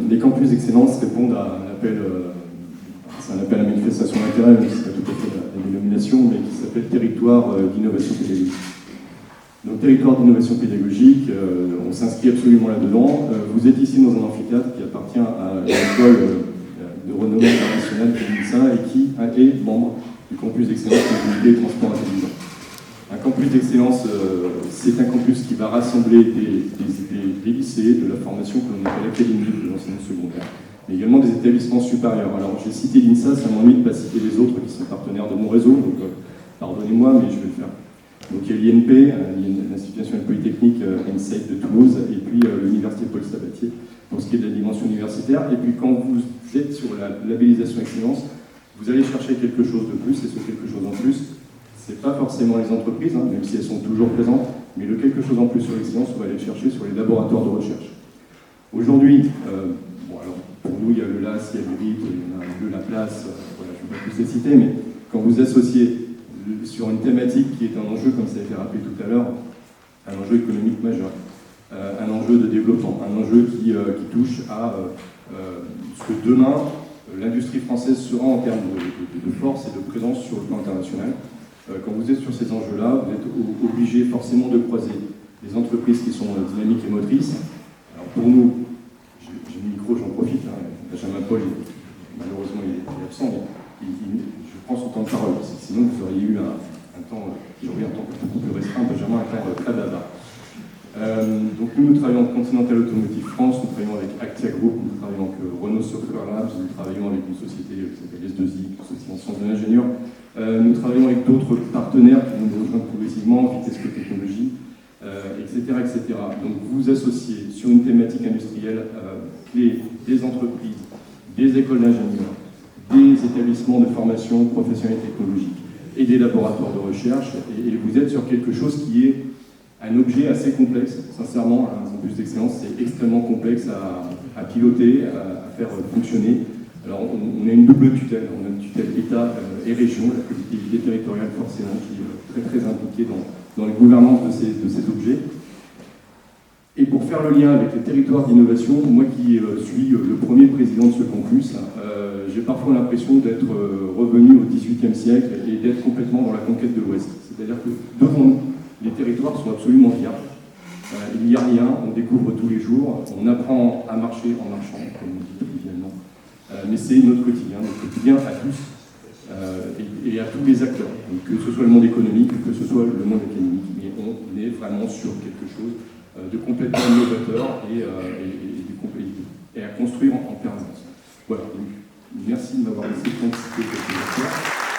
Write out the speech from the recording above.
Les campus d'excellence répondent à un appel, c'est un appel à manifestation d'intérêt, mais c'est pas tout à fait la dénomination, mais qui s'appelle territoire d'innovation pédagogique. Donc territoire d'innovation pédagogique, on s'inscrit absolument là-dedans. Vous êtes ici dans un amphithéâtre qui appartient à une école de renommée internationale qui est l'INSA et qui est membre du campus d'excellence mobilité et transport intelligent. Un campus d'excellence, c'est un campus qui va rassembler des lycées, de la formation que l'on appelle académique, de l'enseignement secondaire, mais également des établissements supérieurs. Alors j'ai cité l'INSA, ça m'ennuie de ne pas citer les autres qui sont partenaires de mon réseau, donc pardonnez-moi, mais je vais le faire. Donc il y a l'INP, l'Institut national polytechnique ENSAID de Toulouse, et puis l'Université Paul Sabatier, pour ce qui est de la dimension universitaire. Et puis quand vous êtes sur la labellisation excellence, vous allez chercher quelque chose de plus, et ce quelque chose en plus, c'est pas forcément les entreprises, même si elles sont toujours présentes, mais le quelque chose en plus sur l'excellence, on va aller le chercher sur les laboratoires de recherche. Aujourd'hui, alors pour nous, il y a le LAS, il y a le RIT, il y en a un peu la place, voilà, je ne vais pas tous les citer, mais quand vous associez sur une thématique qui est un enjeu, comme ça a été rappelé tout à l'heure, un enjeu économique majeur, un enjeu de développement, un enjeu qui touche à ce que demain, l'industrie française sera en termes de force et de présence sur le plan international. Quand vous êtes sur ces enjeux-là, vous êtes obligé forcément de croiser des entreprises qui sont dynamiques et motrices. Alors pour nous, j'ai le micro, j'en profite, Benjamin Paul, malheureusement il est absent, mais je prends son temps de parole, parce que sinon vous auriez eu un temps beaucoup plus restreint, Benjamin a un temps très bavard. Donc nous travaillons avec Continental Automotive France, nous travaillons avec Actia Group, nous travaillons avec Renault Software Labs, nous travaillons avec une société qui s'appelle S2I, une société en sciences de l'ingénieur. Nous travaillons avec d'autres partenaires qui vont nous rejoindre progressivement, Vitesco Technologies, etc., etc. Donc vous associez sur une thématique industrielle clé des entreprises, des écoles d'ingénieurs, des établissements de formation professionnelle et technologique et des laboratoires de recherche, et vous êtes sur quelque chose qui est un objet assez complexe. Sincèrement, un campus d'excellence, c'est extrêmement complexe à piloter, à faire fonctionner. Alors, on a une double tutelle. On a une tutelle État et région, la collectivité territoriale forcément, qui est très impliquée dans les gouvernances de ces objets. Et pour faire le lien avec les territoires d'innovation, moi qui suis le premier président de ce campus, j'ai parfois l'impression d'être revenu au XVIIIe siècle et d'être complètement dans la conquête de l'Ouest. C'est-à-dire que devant nous, les territoires sont absolument vierges. Il n'y a rien, on découvre tous les jours, on apprend à marcher en marchant, comme on dit trivialement. Mais c'est notre quotidien à tous et à tous les acteurs, donc, que ce soit le monde économique, que ce soit le monde académique, mais on est vraiment sur quelque chose de complètement innovateur et à construire en permanence. Voilà, donc, merci de m'avoir laissé participer à cette